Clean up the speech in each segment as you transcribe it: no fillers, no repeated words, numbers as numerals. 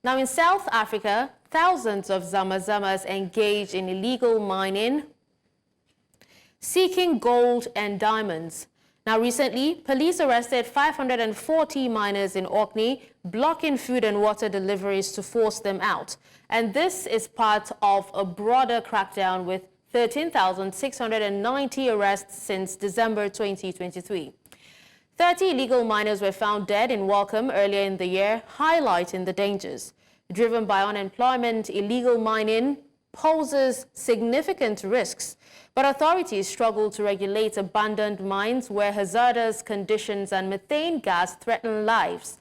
Now, in South Africa, thousands of zamas engage in illegal mining, seeking gold and diamonds. Now, recently, police arrested 540 miners in Orkney, blocking food and water deliveries to force them out. And this is part of a broader crackdown with 13,690 arrests since December 2023. 30 illegal miners were found dead in Welkom earlier in the year, highlighting the dangers. Driven by unemployment, illegal mining poses significant risks, but authorities struggle to regulate abandoned mines where hazardous conditions and methane gas threaten lives.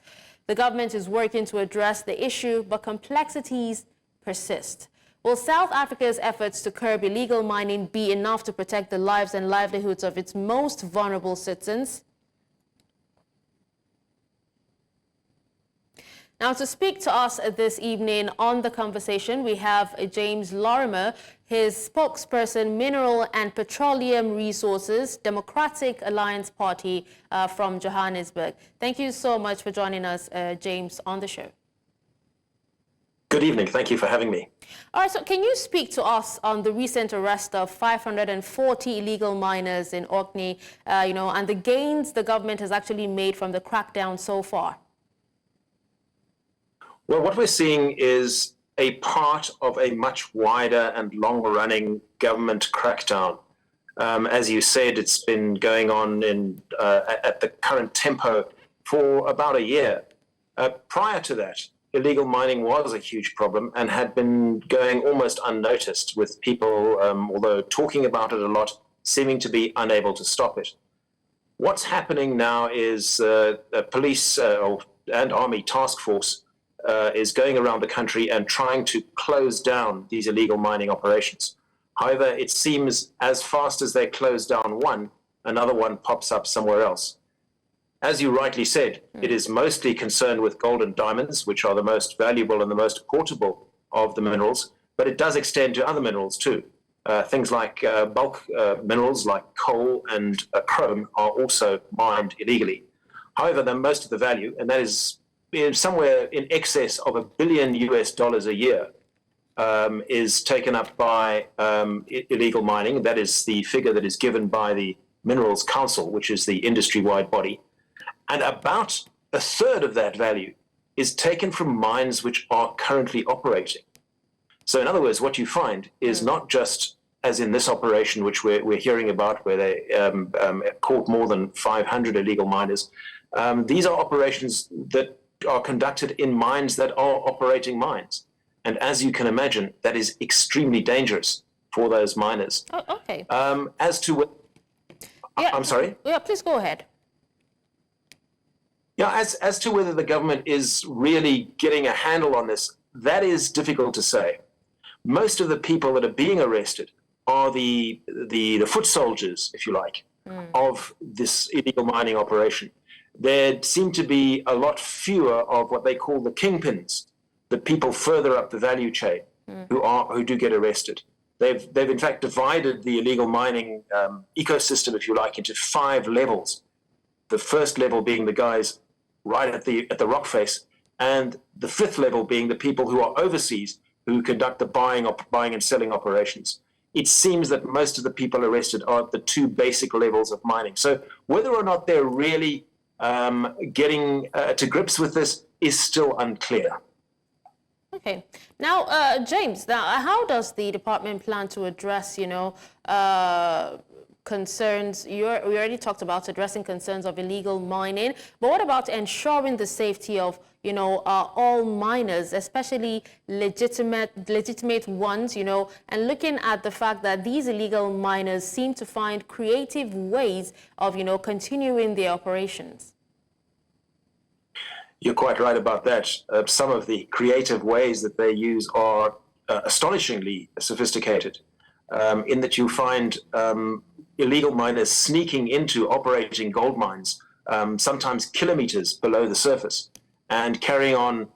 The government is working to address the issue, but complexities persist. Will South Africa's efforts to curb illegal mining be enough to protect the lives and livelihoods of its most vulnerable citizens? Now, to speak to us this evening on the conversation, we have James Lorimer, his spokesperson, Mineral and Petroleum Resources, Democratic Alliance Party from Johannesburg. Thank you so much for joining us, James, on the show. Good evening. Thank you for having me. All right, so can you speak to us on the recent arrest of 540 illegal miners in Orkney, and the gains the government has actually made from the crackdown so far? Well, what we're seeing is a part of a much wider and long-running government crackdown. As you said, it's been going on at the current tempo for about a year. Prior to that, illegal mining was a huge problem and had been going almost unnoticed, with people, although talking about it a lot, seeming to be unable to stop it. What's happening now is a police and army task force is going around the country and trying to close down these illegal mining operations. However, it seems as fast as they close down one, another one pops up somewhere else. As you rightly said, it is mostly concerned with gold and diamonds, which are the most valuable and the most portable of the minerals, but it does extend to other minerals too. Things like bulk minerals like coal and chrome are also mined illegally. However, most of the value, and that is somewhere in excess of $1 billion a year, is taken up by illegal mining. That is the figure that is given by the Minerals Council, which is the industry-wide body. And about a third of that value is taken from mines which are currently operating. So in other words, what you find is not just, as in this operation which we're hearing about, where they caught more than 500 illegal miners. These are operations that are conducted in mines that are operating mines. And as you can imagine, that is extremely dangerous for those miners. Oh, okay. As to... Yeah, I'm sorry? Yeah, please go ahead. Yeah, as to whether the government is really getting a handle on this, that is difficult to say. Most of the people that are being arrested are the foot soldiers, if you like, of this illegal mining operation. There seem to be a lot fewer of what they call the kingpins, the people further up the value chain who do get arrested. They've in fact divided the illegal mining ecosystem, if you like, into 5 levels. The first level being the guys right at the rock face, and the 5th level being the people who are overseas, who conduct the buying and selling operations. It seems that most of the people arrested are at the 2 basic levels of mining. So whether or not they're really getting to grips with this is still unclear. Okay. Now, James, how does the department plan to address, concerns? We already talked about addressing concerns of illegal mining, but what about ensuring the safety of, all miners, especially legitimate ones, and looking at the fact that these illegal miners seem to find creative ways of, continuing their operations? You're quite right about that. Some of the creative ways that they use are astonishingly sophisticated, in that you find illegal miners sneaking into operating gold mines, sometimes kilometers below the surface, and carrying on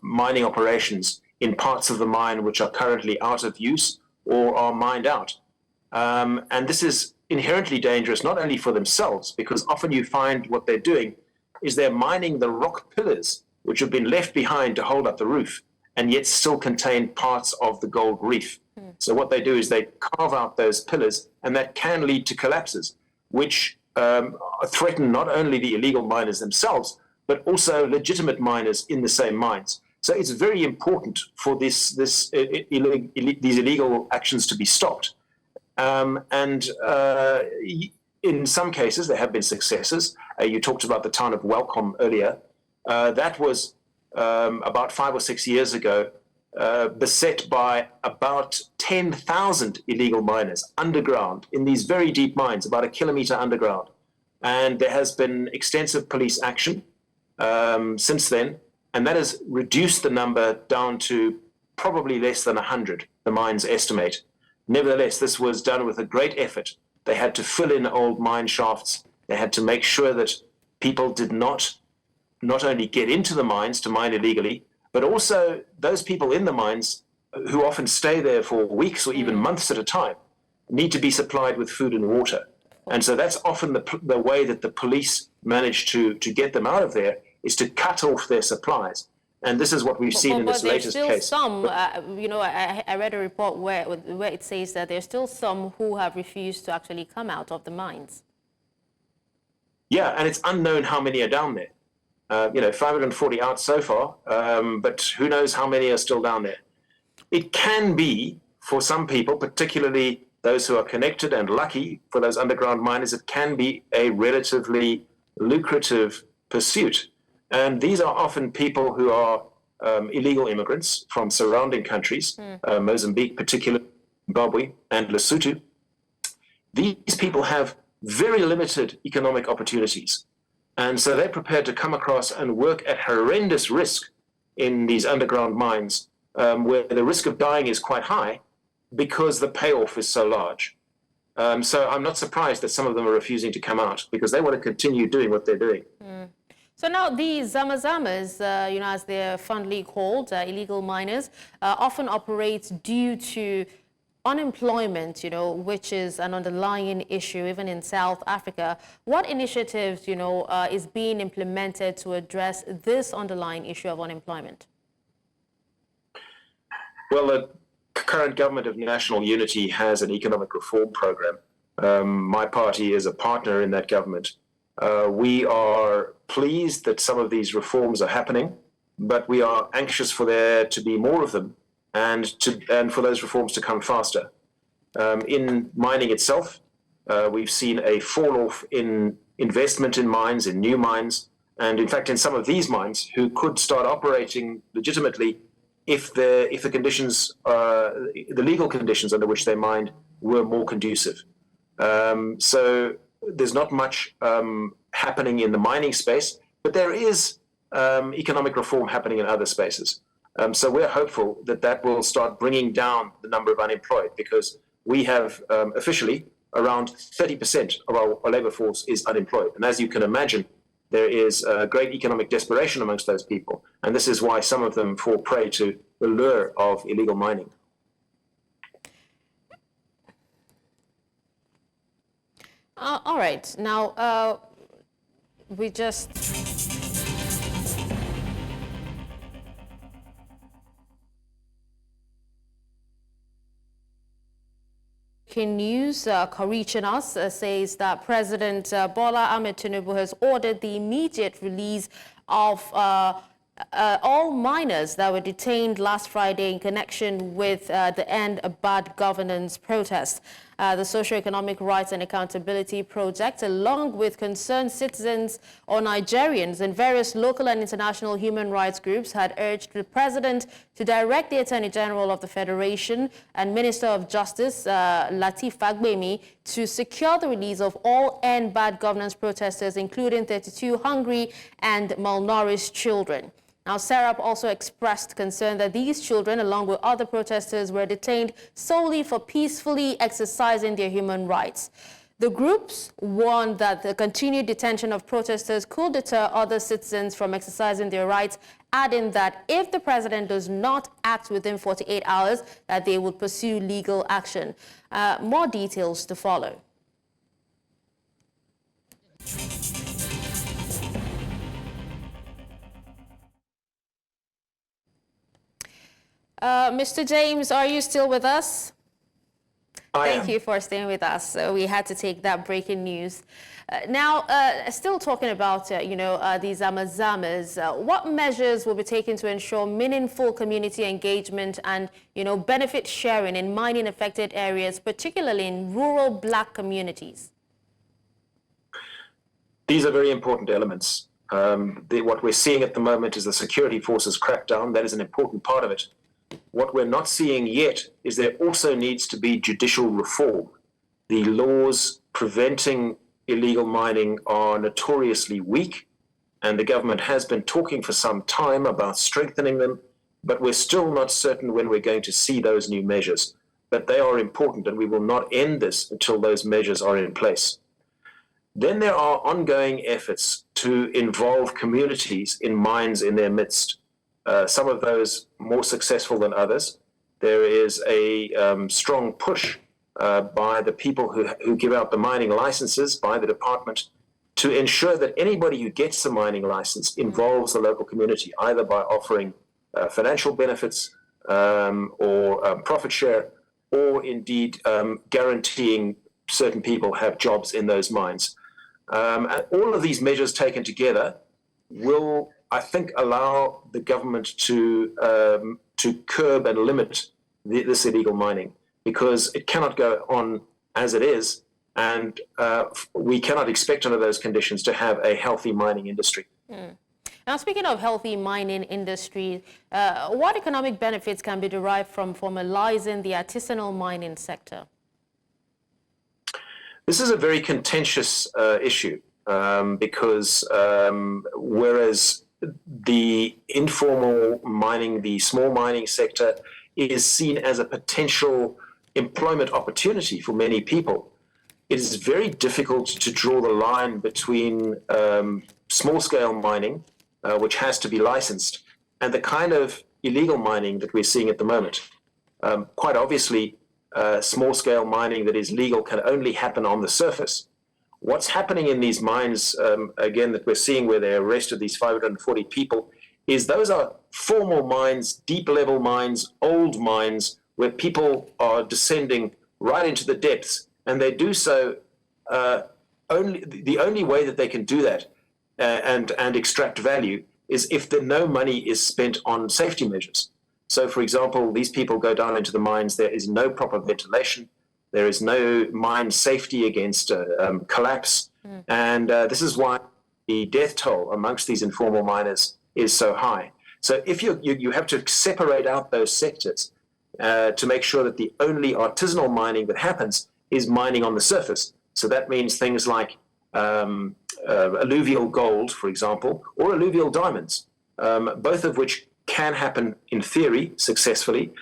mining operations in parts of the mine which are currently out of use or are mined out. And this is inherently dangerous, not only for themselves, because often you find what they're doing is they're mining the rock pillars which have been left behind to hold up the roof, and yet still contain parts of the gold reef. So what they do is they carve out those pillars, and that can lead to collapses, which threaten not only the illegal miners themselves, but also legitimate miners in the same mines. So it's very important for these illegal actions to be stopped. In some cases, there have been successes. You talked about the town of Welkom earlier. That was about 5 or 6 years ago, beset by about 10,000 illegal miners underground in these very deep mines, about 1 kilometer underground. And there has been extensive police action since then, and that has reduced the number down to probably less than 100, the mines estimate. Nevertheless, this was done with a great effort. They had to fill in old mine shafts. They had to make sure that people did not only get into the mines to mine illegally, but also those people in the mines who often stay there for weeks or even months at a time need to be supplied with food and water. And so that's often the way that the police manage to get them out of there, is to cut off their supplies. And this is what we've seen in this latest case. But there's still some, I read a report where it says that there's still some who have refused to actually come out of the mines. Yeah, and it's unknown how many are down there. 540 out so far, but who knows how many are still down there. It can be, for some people, particularly those who are connected and lucky, for those underground miners, it can be a relatively lucrative pursuit. And these are often people who are illegal immigrants from surrounding countries, Mozambique, particularly Zimbabwe and Lesotho. These people have very limited economic opportunities. And so they're prepared to come across and work at horrendous risk in these underground mines, where the risk of dying is quite high because the payoff is so large. So I'm not surprised that some of them are refusing to come out, because they want to continue doing what they're doing. So now these zamas, as they're fondly called, illegal miners, often operate due to unemployment, which is an underlying issue even in South Africa. What initiatives, is being implemented to address this underlying issue of unemployment? Well, the current government of national unity has an economic reform program. My party is a partner in that government. We are pleased that some of these reforms are happening, but we are anxious for there to be more of them, and for those reforms to come faster. In mining itself, we've seen a fall-off in investment in mines, in new mines, and in fact in some of these mines who could start operating legitimately if the conditions, the legal conditions under which they mined, were more conducive. So there's not much happening in the mining space, but there is economic reform happening in other spaces. So we're hopeful that that will start bringing down the number of unemployed, because we have officially around 30% of our labor force is unemployed. And as you can imagine, there is great economic desperation amongst those people. And this is why some of them fall prey to the lure of illegal mining. All right. Now, we just... News reaching us says that President Bola Ahmed Tinubu has ordered the immediate release of all miners that were detained last Friday in connection with the End Bad Governance protest. The Socio-Economic Rights and Accountability Project, along with concerned citizens or Nigerians and various local and international human rights groups, had urged the President to direct the Attorney General of the Federation and Minister of Justice, Lateef Fagbemi, to secure the release of all End Bad Governance protesters, including 32 hungry and malnourished children. Now, Serap also expressed concern that these children, along with other protesters, were detained solely for peacefully exercising their human rights. The groups warned that the continued detention of protesters could deter other citizens from exercising their rights, adding that if the president does not act within 48 hours, that they would pursue legal action. More details to follow. Mr. James, are you still with us? Thank am. you for staying with us. We had to take that breaking news. Still talking about, these zamas, what measures will be taken to ensure meaningful community engagement and, benefit sharing in mining affected areas, particularly in rural Black communities? These are very important elements. What we're seeing at the moment is the security forces crackdown. That is an important part of it. What we're not seeing yet is there also needs to be judicial reform. The laws preventing illegal mining are notoriously weak, and the government has been talking for some time about strengthening them, but we're still not certain when we're going to see those new measures. But they are important, and we will not end this until those measures are in place. Then there are ongoing efforts to involve communities in mines in their midst. Some of those more successful than others. There is a strong push by the people who give out the mining licenses, by the department, to ensure that anybody who gets a mining license involves the local community, either by offering financial benefits or profit share, or indeed guaranteeing certain people have jobs in those mines. And all of these measures taken together will, I think, allow the government to curb and limit this illegal mining, because it cannot go on as it is, and we cannot expect under those conditions to have a healthy mining industry. Now, speaking of healthy mining industry, what economic benefits can be derived from formalizing the artisanal mining sector? This is a very contentious issue because whereas the informal mining, the small mining sector is seen as a potential employment opportunity for many people, it is very difficult to draw the line between small-scale mining, which has to be licensed, and the kind of illegal mining that we're seeing at the moment. Quite obviously, small-scale mining that is legal can only happen on the surface. What's happening in these mines, again, that we're seeing where they arrested these 540 people, is those are formal mines, deep-level mines, old mines, where people are descending right into the depths, and they do so the only way that they can do that and extract value is if no money is spent on safety measures. So, for example, these people go down into the mines, there is no proper ventilation, there is no mine safety against collapse, and this is why the death toll amongst these informal miners is so high. So if you have to separate out those sectors to make sure that the only artisanal mining that happens is mining on the surface. So that means things like alluvial gold, for example, or alluvial diamonds, both of which can happen in theory successfully,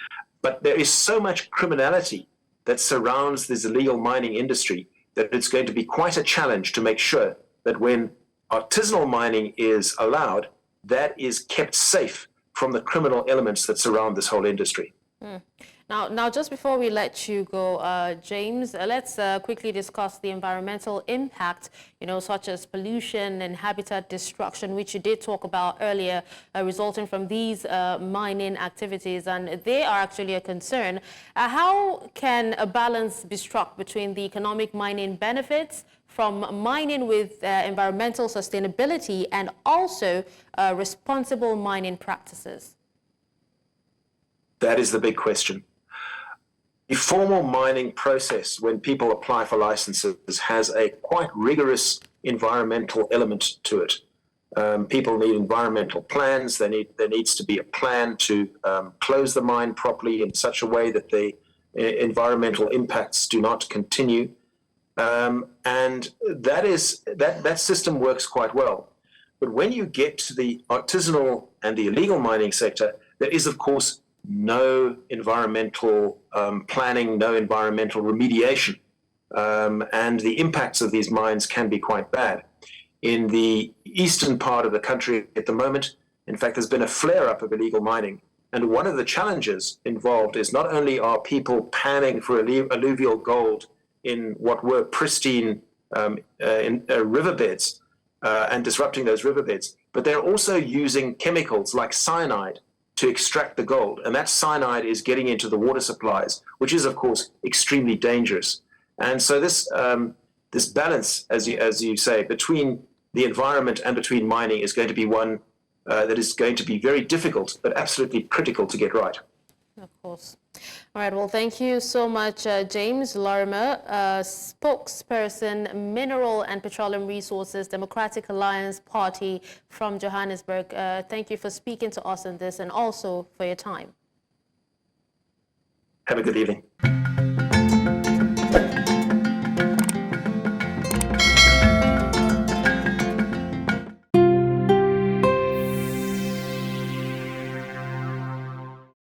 but there is so much criminality that surrounds this illegal mining industry that it's going to be quite a challenge to make sure that when artisanal mining is allowed, that is kept safe from the criminal elements that surround this whole industry. Now, just before we let you go, James, let's quickly discuss the environmental impact, such as pollution and habitat destruction, which you did talk about earlier, resulting from these mining activities, and they are actually a concern. How can a balance be struck between the economic mining benefits from mining with environmental sustainability and also responsible mining practices? That is the big question. The formal mining process, when people apply for licenses, has a quite rigorous environmental element to it. People need environmental plans. There needs to be a plan to close the mine properly in such a way that the environmental impacts do not continue. And that system works quite well. But when you get to the artisanal and the illegal mining sector, there is, of course, no environmental planning, no environmental remediation, and the impacts of these mines can be quite bad. In the eastern part of the country at the moment, in fact, there's been a flare-up of illegal mining, and one of the challenges involved is not only are people panning for alluvial gold in what were pristine riverbeds and disrupting those riverbeds, but they're also using chemicals like cyanide to extract the gold. And that cyanide is getting into the water supplies, which is, of course, extremely dangerous. And so this balance, as you say, between the environment and between mining is going to be one that is going to be very difficult, but absolutely critical to get right. Of course. All right. Well, thank you so much, James Lorimer, spokesperson, Mineral and Petroleum Resources Democratic Alliance Party from Johannesburg. Thank you for speaking to us on this and also for your time. Have a good evening.